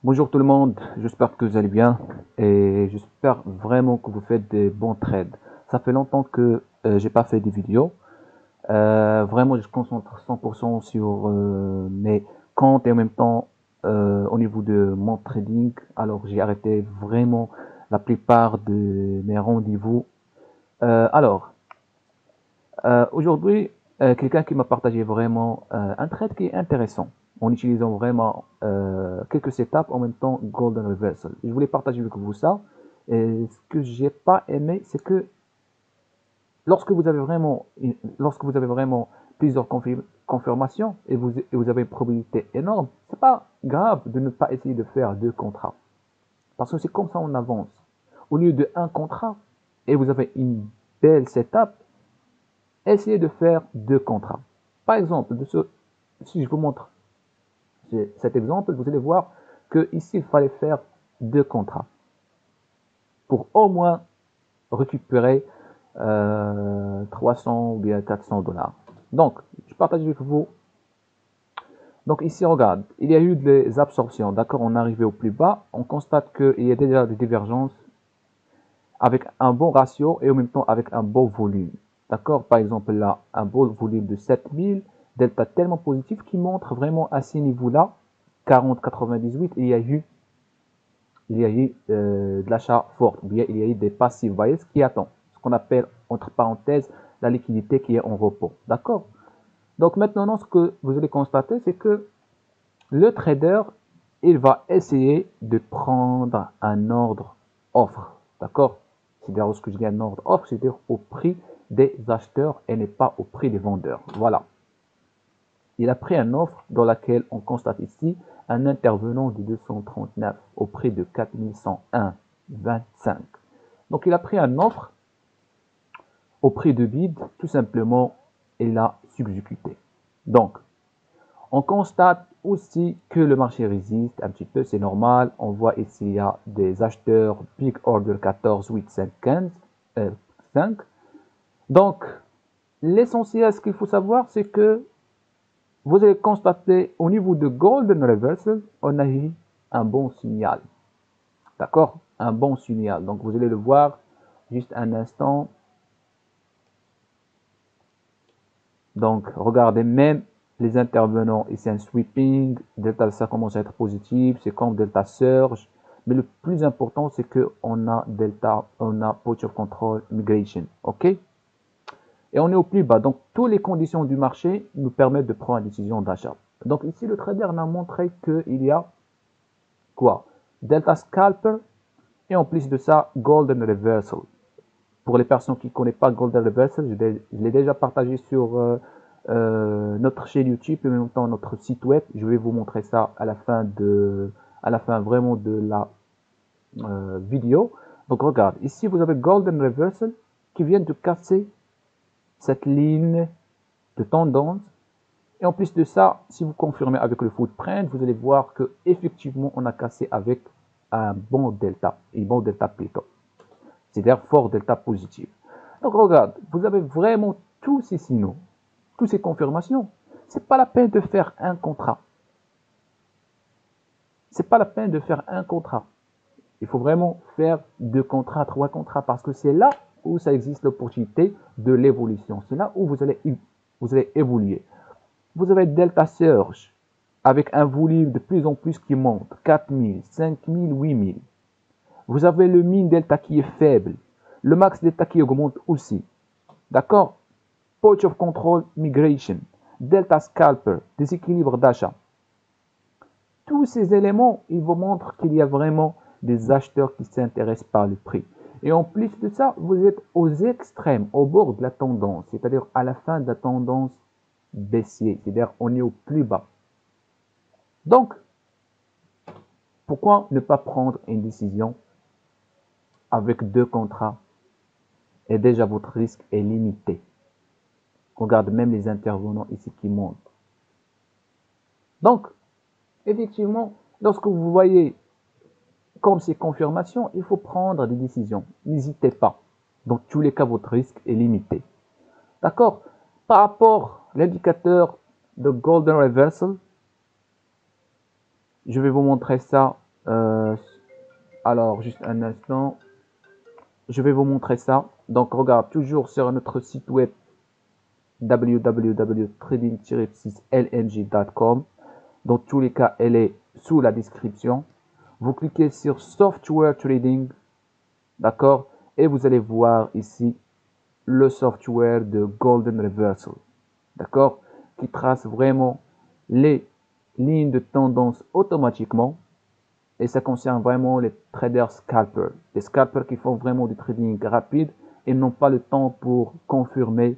Bonjour tout le monde, j'espère que vous allez bien et j'espère vraiment que vous faites des bons trades. Ça fait longtemps que j'ai pas fait des vidéos. Vraiment, je concentre 100% sur mes comptes et en même temps au niveau de mon trading. Alors, j'ai arrêté vraiment la plupart de mes rendez-vous. Aujourd'hui, quelqu'un qui m'a partagé vraiment un trade qui est intéressant en utilisant vraiment quelques setups en même temps Golden Reversal. Je voulais partager avec vous ça. Et ce que j'ai pas aimé, c'est que lorsque vous avez vraiment, lorsque vous avez vraiment plusieurs confirmations et vous avez une probabilité énorme, c'est pas grave de ne pas essayer de faire deux contrats. Parce que c'est comme ça on avance. Au lieu de un contrat et vous avez une belle setup, essayez de faire deux contrats. Par exemple, si je vous montre cet exemple, vous allez voir que ici il fallait faire deux contrats pour au moins récupérer 300 ou bien 400 dollars. Donc, je partage avec vous. Donc ici, regarde, il y a eu des absorptions. D'accord, on est arrivé au plus bas. On constate qu'il y a déjà des divergences avec un bon ratio et en même temps avec un beau volume. D'accord, par exemple là, un beau volume de 7000, delta tellement positif qui montre vraiment à ces niveaux-là, 40,98, il y a eu de l'achat fort, ou bien il y a eu des passives, vous voyez ce qui attend, ce qu'on appelle entre parenthèses la liquidité qui est en repos. D'accord. Donc maintenant, ce que vous allez constater, c'est que le trader, il va essayer de prendre un ordre offre. D'accord. C'est-à-dire, lorsque je dis un ordre offre, c'est-à-dire au prix des acheteurs et n'est pas au prix des vendeurs. Voilà. Il a pris une offre dans laquelle on constate ici un intervenant de 239 au prix de 4101,25. Donc il a pris une offre au prix de bid, tout simplement, et l'a subjugué. Donc, on constate aussi que le marché résiste un petit peu, c'est normal. On voit ici, il y a des acheteurs Big Order 14, 8, 5, 15, 5. Donc, l'essentiel, ce qu'il faut savoir, c'est que vous allez constater au niveau de Golden Reversal, on a eu un bon signal. D'accord? Un bon signal. Donc, vous allez le voir juste un instant. Donc, regardez même les intervenants. Ici, un sweeping. Delta, ça commence à être positif. C'est comme Delta Surge. Mais le plus important, c'est qu'on a Delta, on a Put of Control Migration. OK? Et on est au plus bas. Donc, toutes les conditions du marché nous permettent de prendre une décision d'achat. Donc, ici, le trader m'a montré qu'il y a quoi? Delta Scalper et en plus de ça, Golden Reversal. Pour les personnes qui ne connaissent pas Golden Reversal, je l'ai déjà partagé sur notre chaîne YouTube et en même temps notre site web. Je vais vous montrer ça à la fin vraiment de la vidéo. Donc regarde, ici vous avez Golden Reversal qui vient de casser cette ligne de tendance. Et en plus de ça, si vous confirmez avec le footprint, vous allez voir que effectivement on a cassé avec un bon delta, et bon delta plutôt. C'est-à-dire fort delta positif. Donc regarde, vous avez vraiment tous ces signaux, toutes ces confirmations. C'est pas la peine de faire un contrat. C'est pas la peine de faire un contrat. Il faut vraiment faire deux contrats, trois contrats, parce que c'est là où ça existe l'opportunité de l'évolution. C'est là où vous allez évoluer. Vous avez Delta Surge avec un volume de plus en plus qui monte, 4000, 5000, 8000. Vous avez le min delta qui est faible, le max delta qui augmente aussi. D'accord? Pouch of Control Migration, Delta Scalper, déséquilibre d'achat. Tous ces éléments, ils vous montrent qu'il y a vraiment des acheteurs qui s'intéressent par le prix. Et en plus de ça, vous êtes aux extrêmes, au bord de la tendance, c'est-à-dire à la fin de la tendance baissière, c'est-à-dire on est au plus bas. Donc, pourquoi ne pas prendre une décision avec deux contrats et déjà votre risque est limité? Regarde même les intervenants ici qui montent. Donc, effectivement, lorsque vous voyez comme ces confirmations, il faut prendre des décisions. N'hésitez pas. Dans tous les cas, votre risque est limité. D'accord? Par rapport à l'indicateur de Golden Reversal, je vais vous montrer ça Euh, alors, juste un instant, je vais vous montrer ça. Donc, regarde, toujours sur notre site web www.trading-6lng.com. Dans tous les cas, elle est sous la description. Vous cliquez sur Software Trading, d'accord? Et vous allez voir ici le software de Golden Reversal, d'accord? Qui trace vraiment les lignes de tendance automatiquement. Et ça concerne vraiment les traders scalpers. Les scalpers qui font vraiment du trading rapide et n'ont pas le temps pour confirmer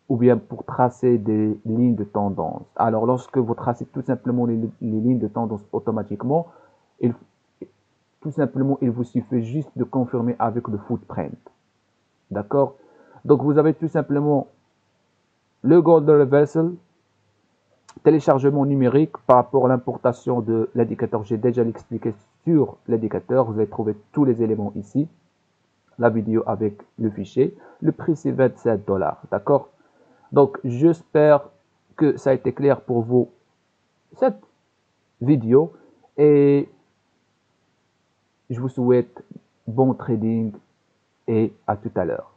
ou bien pour tracer des lignes de tendance. Alors, lorsque vous tracez tout simplement les lignes de tendance automatiquement, tout simplement, il vous suffit juste de confirmer avec le footprint. D'accord? Donc, vous avez tout simplement le Golden Reversal, téléchargement numérique par rapport à l'importation de l'indicateur. J'ai déjà expliqué sur l'indicateur. Vous allez trouver tous les éléments ici. La vidéo avec le fichier. Le prix, c'est 27 $. D'accord? Donc, j'espère que ça a été clair pour vous, cette vidéo. Et je vous souhaite bon trading et à tout à l'heure.